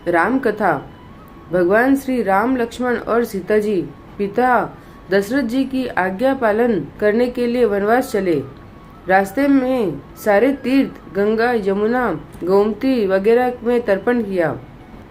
राम कथा। भगवान श्री राम, लक्ष्मण और सीता जी पिता दशरथ जी की आज्ञा पालन करने के लिए वनवास चले। रास्ते में सारे तीर्थ, गंगा, यमुना, गोमती वगैरह में तर्पण किया।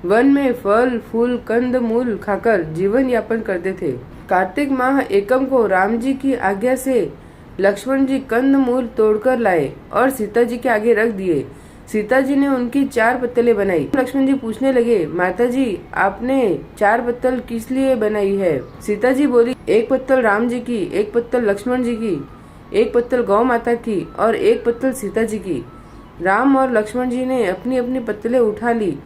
वन में फल फूल कंद मूल खाकर जीवन यापन करते थे। कार्तिक माह एकम को राम जी की आज्ञा से लक्ष्मण जी कंद मूल तोड़कर लाए और सीता जी के आगे रख दिए। सीता जी ने उनकी 4 पत्तलें बनाई। लक्ष्मण जी पूछने लगे, माता जी आपने 4 पत्तल किस लिए बनाई है? सीता जी बोली, 1 पत्तल राम जी की, 1 पत्तल लक्ष्मण जी की, 1 पत्तल गौ माता की और 1 पत्तल सीता जी की। राम और लक्ष्मण जी ने अपनी अपनी पत्तलें उठा ली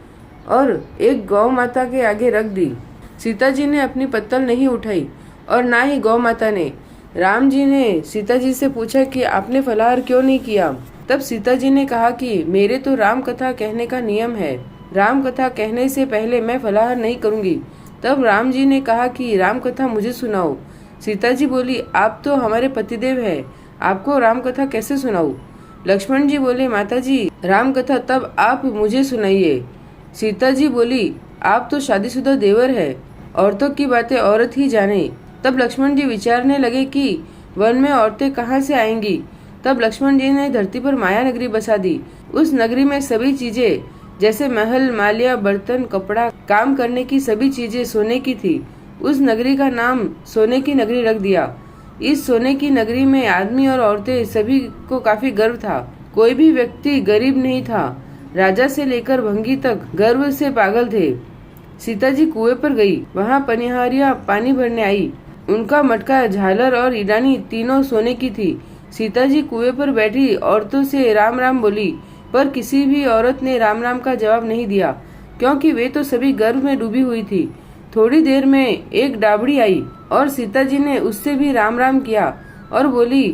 और एक गौ माता के आगे रख दी। सीता जी ने अपनी पत्तल नहीं उठाई और ना ही गौ माता ने। राम जी ने सीता जी से पूछा कि आपने फलाहार क्यों नहीं किया? तब सीता जी ने कहा कि मेरे तो राम कथा कहने का नियम है, राम कथा कहने से पहले मैं फलाहार नहीं करूंगी। तब राम जी ने कहा कि राम कथा मुझे सुनाओ। सीता जी बोली, आप तो हमारे पतिदेव हैं, आपको राम कथा कैसे सुनाऊं? लक्ष्मण जी बोले, माता जी राम कथा तब आप मुझे सुनाइए। सीता जी बोली, आप तो शादीशुदा देवर है, औरतों की बातें औरत ही जाने। तब लक्ष्मण जी विचारने लगे कि वन में औरतें कहाँ से आएंगी। तब लक्ष्मण जी ने धरती पर माया नगरी बसा दी। उस नगरी में सभी चीजें जैसे महल, मालिया, बर्तन, कपड़ा, काम करने की सभी चीजें सोने की थी। उस नगरी का नाम सोने की नगरी रख दिया। इस सोने की नगरी में आदमी और औरतें सभी को काफी गर्व था। कोई भी व्यक्ति गरीब नहीं था। राजा से लेकर भंगी तक गर्व से पागल थे। सीता जी कुएं पर गई। वहाँ पनिहारियां पानी भरने आई। उनका मटका, झालर और ईरानी तीनों सोने की थी। सीता जी कुएं पर बैठी औरतों से राम राम बोली, पर किसी भी औरत ने राम राम का जवाब नहीं दिया, क्योंकि वे तो सभी गर्व में डूबी हुई थी। थोड़ी देर में एक डाबड़ी आई और सीता जी ने उससे भी राम राम किया और बोली,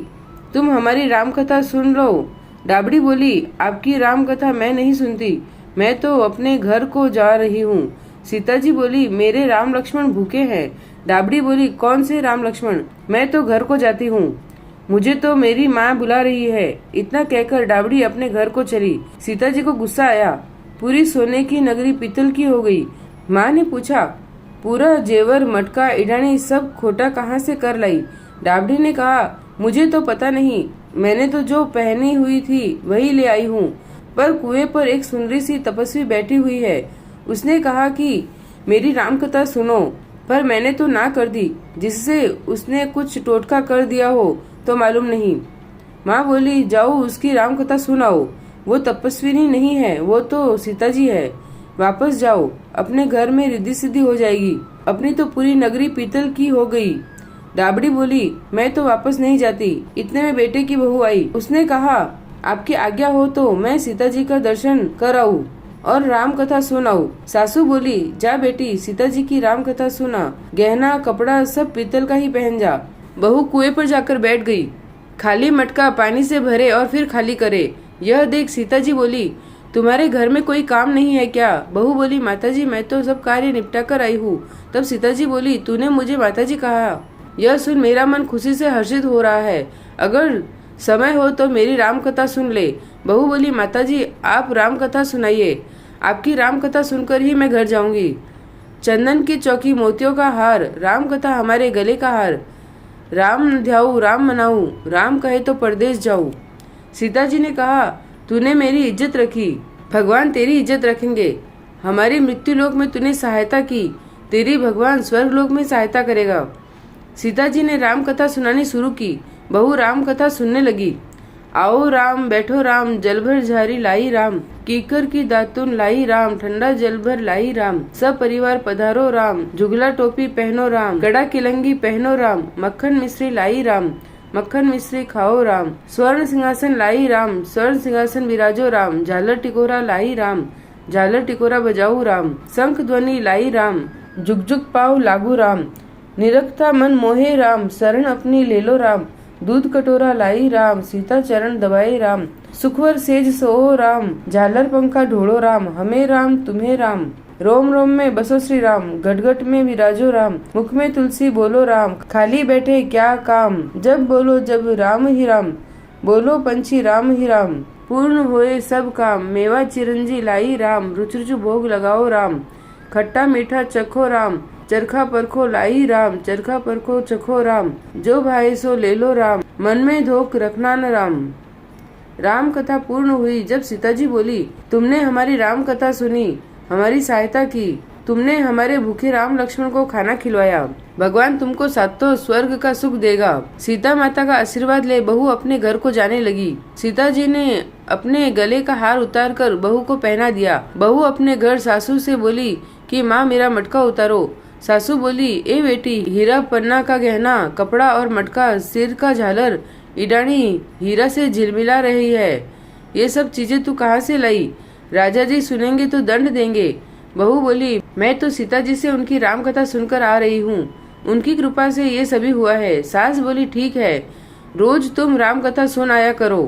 तुम हमारी राम कथा सुन लो। डाबड़ी बोली, आपकी राम कथा मैं नहीं सुनती, मैं तो अपने घर को जा रही हूँ। सीता जी बोली, मेरे राम लक्ष्मण भूखे हैं। डाबड़ी बोली, कौन से राम लक्ष्मण? मैं तो घर को जाती हूँ, मुझे तो मेरी माँ बुला रही है। इतना कहकर डाबड़ी अपने घर को चली। सीता जी को गुस्सा आया। पूरी सोने की नगरी पीतल की हो गई। माँ ने पूछा, पूरा जेवर, मटका, इडानी सब खोटा कहाँ से कर लाई? डाबड़ी ने कहा, मुझे तो पता नहीं, मैंने तो जो पहनी हुई थी वही ले आई हूँ। पर कुएं पर एक सुंदरी सी तपस्वी बैठी हुई है। उसने कहा कि मेरी राम कथा सुनो, पर मैंने तो ना कर दी। जिससे उसने कुछ टोटका कर दिया हो तो मालूम नहीं। माँ बोली, जाओ उसकी राम कथा सुनाओ। वो तपस्विनी नहीं है, वो तो सीता जी है। वापस जाओ, अपने घर में रिद्धि सिद्धि हो जाएगी। अपनी तो पूरी नगरी पीतल की हो गई। डाबड़ी बोली, मैं तो वापस नहीं जाती। इतने में बेटे की बहू आई। उसने कहा, आपकी आज्ञा हो तो मैं सीता जी का दर्शन कराऊं और राम कथा सुनाऊं। सासू बोली, जा बेटी, सीता जी की राम कथा सुना। गहना कपड़ा सब पीतल का ही पहन जा। बहू कुएं पर जाकर बैठ गई। खाली मटका पानी से भरे और फिर खाली करे। यह देख सीता जी बोली, तुम्हारे घर में कोई काम नहीं है क्या? बहू बोली, माताजी मैं तो सब कार्य निपटा कर आई हूँ। तब सीता जी बोली, तूने मुझे माताजी कहा, यह सुन मेरा मन खुशी से हर्षित हो रहा है। अगर समय हो तो मेरी राम कथा सुन ले। बहू बोली, माताजी आप राम कथा सुनाइए, आपकी राम कथा सुनकर ही मैं घर जाऊंगी। चंदन की चौकी, मोतियों का हार, राम कथा हमारे गले का हार। राम ध्याऊ, राम मनाऊ, राम कहे तो परदेश जाऊं। सीता जी ने कहा, तूने मेरी इज्जत रखी, भगवान तेरी इज्जत रखेंगे। हमारी मृत्यु लोक में तूने सहायता की, तेरी भगवान स्वर्ग लोक में सहायता करेगा। सीता जी ने राम कथा सुनानी शुरू की। बहू राम कथा सुनने लगी। आओ राम, बैठो राम, जल भर झारी लाई राम, कीकर की दातुन लाई राम, ठंडा जल भर लाई राम, सब परिवार पधारो राम, जुगला टोपी पहनो राम, गड़ा किलंगी पहनो राम, मक्खन मिश्री लाई राम, मक्खन मिश्री खाओ राम, स्वर्ण सिंहासन लाई राम, स्वर्ण सिंहासन विराजो राम, झालर टिकोरा लाई राम, झालर टिकोरा बजाऊ राम, शंख ध्वनि लाई राम, जुग जुग पाव लागू राम, निरखता मन मोहे राम, शरण अपनी ले लो राम, दूध कटोरा लाई राम, सीता चरण दबाए राम, सुखवर सेज सोओ राम, झालर पंखा ढोड़ो राम, हमें राम तुम्हें राम, रोम रोम में बसो श्री राम, गटगट में विराजो राम, मुख में तुलसी बोलो राम, खाली बैठे क्या काम, जब बोलो जब राम ही राम, बोलो पंछी राम ही राम, पूर्ण होए सब काम, मेवा चिरंजी लाई राम, रुचि रुचि भोग लगाओ राम, खट्टा मीठा चखो राम, चरखा परखो लाई राम, चरखा परखो चखो राम, जो भाई सो ले लो राम, मन में धोख रखना न राम। राम कथा पूर्ण हुई जब सीता जी बोली, तुमने हमारी राम कथा सुनी, हमारी सहायता की, तुमने हमारे भूखे राम लक्ष्मण को खाना खिलवाया, भगवान तुमको सातों स्वर्ग का सुख देगा। सीता माता का आशीर्वाद ले बहू अपने घर को जाने लगी। सीता जी ने अपने गले का हार उतार कर बहू को पहना दिया। बहू अपने घर सासू से बोली कि माँ मेरा मटका उतारो। सासू बोली, ए बेटी, हीरा पन्ना का गहना, कपड़ा और मटका, सिर का झालर, इडानी हीरा से झिलमिला रही है, ये सब चीजें तू कहाँ से लाई? राजा जी सुनेंगे तो दंड देंगे। बहू बोली, मैं तो सीता जी से उनकी राम कथा सुनकर आ रही हूँ, उनकी कृपा से ये सभी हुआ है। सास बोली, ठीक है, रोज तुम राम कथा सुन आया करो।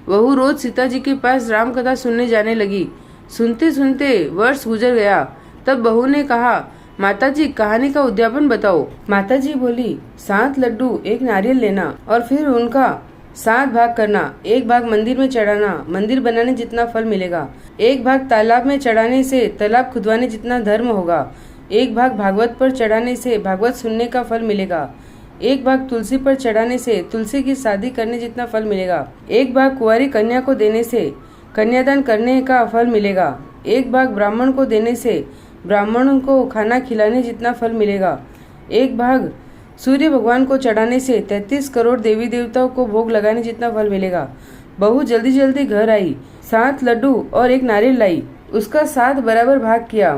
बहू रोज सीता जी के पास राम कथा सुनने जाने लगी। सुनते सुनते वर्ष गुजर गया। तब बहू ने कहा, माताजी कहानी का उद्यापन बताओ। माताजी बोली, 7 लड्डू 1 नारियल लेना और फिर उनका 7 भाग करना। 1 भाग मंदिर में चढ़ाना, मंदिर बनाने जितना फल मिलेगा। 1 भाग तालाब में चढ़ाने से तालाब खुदवाने जितना धर्म होगा। 1 भाग भागवत पर चढ़ाने से भागवत सुनने का फल मिलेगा। 1 भाग तुलसी पर चढ़ाने से तुलसी की शादी करने जितना फल मिलेगा। 1 भाग कुंवारी कन्या को देने से कन्यादान करने का फल मिलेगा। 1 भाग ब्राह्मण को देने से ब्राह्मणों को खाना खिलाने जितना फल मिलेगा। 1 भाग सूर्य भगवान को चढ़ाने से 33 करोड़ देवी देवताओं को भोग लगाने जितना फल मिलेगा। बहू जल्दी जल्दी घर आई, 7 लड्डू और 1 नारियल लाई, उसका 7 बराबर भाग किया।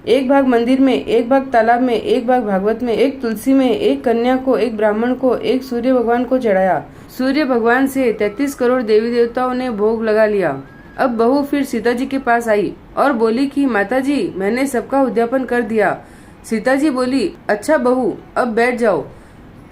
1 भाग मंदिर में, 1 भाग तालाब में, 1 भाग भागवत में, 1 तुलसी में, 1 कन्या को, 1 ब्राह्मण को, 1 सूर्य भगवान को चढ़ाया। सूर्य भगवान से 33 करोड़ देवी देवताओं ने भोग लगा लिया। अब बहू फिर सीता जी के पास आई और बोली कि माताजी, मैंने सबका उद्यापन कर दिया। सीता जी बोली, अच्छा बहू, अब बैठ जाओ।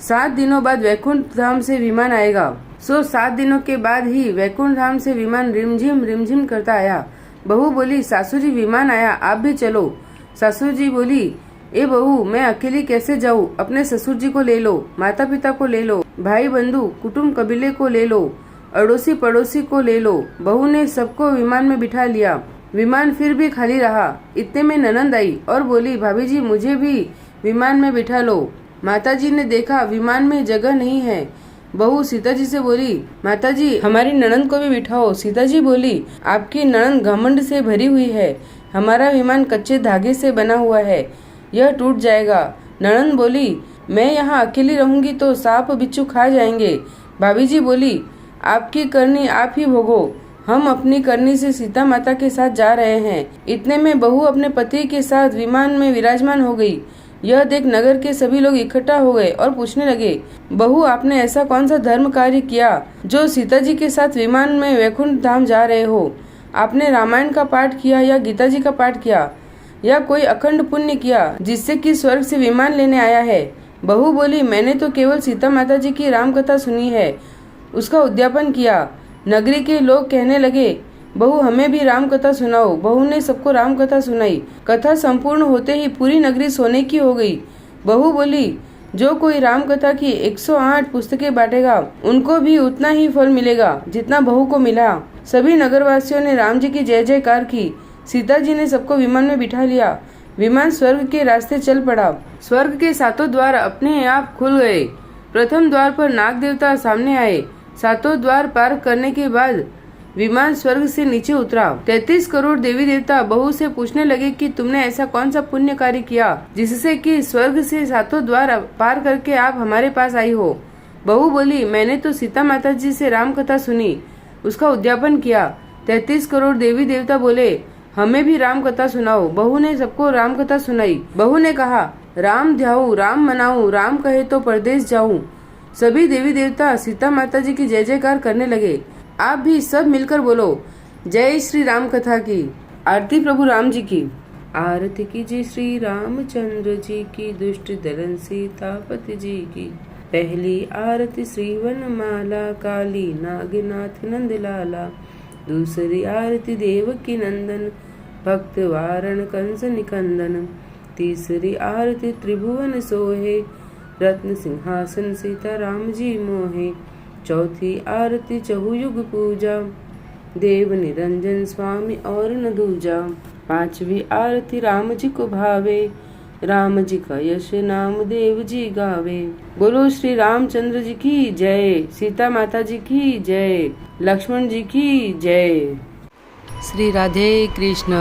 7 दिनों बाद वैकुंठ धाम से विमान आएगा। 7 दिनों के बाद ही वैकुंठ धाम से विमान रिमझिम करता आया। बहू बोली, सासू जी विमान आया, आप भी चलो। सासू जी बोली, ए बहू, मैं अकेली कैसे जाऊँ? अपने ससुर जी को ले लो, माता पिता को ले लो, भाई बंधु कुटुम्ब कबीले को ले लो, अड़ोसी पड़ोसी को ले लो। बहू ने सबको विमान में बिठा लिया। विमान फिर भी खाली रहा। इतने में ननंद आई और बोली, भाभी जी मुझे भी विमान में बिठा लो। माताजी ने देखा विमान में जगह नहीं है। बहू सीता जी से बोली, माताजी हमारी ननंद को भी बिठाओ। सीता जी बोली, आपकी ननंद घमंड से भरी हुई है, हमारा विमान कच्चे धागे से बना हुआ है, यह टूट जाएगा। ननंद बोली, मैं यहाँ अकेली रहूंगी तो सांप बिच्छू खा जाएंगे। भाभी जी बोली, आपकी करनी आप ही भोगो, हम अपनी करनी से सीता माता के साथ जा रहे हैं। इतने में बहू अपने पति के साथ विमान में विराजमान हो गई। यह देख नगर के सभी लोग इकट्ठा हो गए और पूछने लगे, बहू आपने ऐसा कौन सा धर्म कार्य किया जो सीता जी के साथ विमान में वैकुंठ धाम जा रहे हो? आपने रामायण का पाठ किया या गीता जी का पाठ किया या कोई अखंड पुण्य किया जिससे कि स्वर्ग से विमान लेने आया है? बहू बोली, मैंने तो केवल सीता माता जी की राम कथा सुनी है, उसका उद्यापन किया। नगरी के लोग कहने लगे, बहू हमें भी राम कथा सुनाओ। बहू ने सबको राम कथा सुनाई। कथा संपूर्ण होते ही पूरी नगरी सोने की हो गई। बहू बोली, जो कोई राम कथा की 108 पुस्तकें बांटेगा उनको भी उतना ही फल मिलेगा जितना बहू को मिला। सभी नगरवासियों ने राम जी की जय जयकार की। सीता जी ने सबको विमान में बिठा लिया। विमान स्वर्ग के रास्ते चल पड़ा। स्वर्ग के 7 द्वार अपने आप खुल गए। प्रथम द्वार पर नाग देवता सामने आए। 7 द्वार पार करने के बाद विमान स्वर्ग से नीचे उतरा। 33 करोड़ देवी देवता बहू से पूछने लगे कि तुमने ऐसा कौन सा पुण्य कार्य किया जिससे कि स्वर्ग से 7 द्वार पार करके आप हमारे पास आई हो? बहू बोली, मैंने तो सीता माता जी से राम कथा सुनी, उसका उद्यापन किया। 33 करोड़ देवी देवता बोले, हमें भी राम कथा सुनाओ। बहू ने सबको राम कथा सुनाई। बहू ने कहा, राम ध्याऊं, राम मनाऊं, राम कहे तो परदेश जाऊं। सभी देवी देवता सीता माता जी की जय जयकार करने लगे। आप भी सब मिलकर बोलो, जय श्री राम कथा की। आरती प्रभु राम जी की। आरती कीजिए श्री रामचंद्र जी की, दुष्ट दलन सीतापति जी की। पहली आरती श्री वनमाला, काली नागनाथ नंद लाला। दूसरी आरती देवकी नंदन, भक्त वारण कंस निकंदन। तीसरी आरती त्रिभुवन सोहे, रत्न सिंहासन सीता राम जी मोहे। चौथी आरती चहुयुग पूजा, देव निरंजन स्वामी और न दूजा। पांचवी आरती राम जी को भावे, राम जी का यश नाम देव जी गावे। बोलो श्री रामचंद्र जी की जय, सीता माता जी की जय, लक्ष्मण जी की जय। श्री राधे कृष्ण।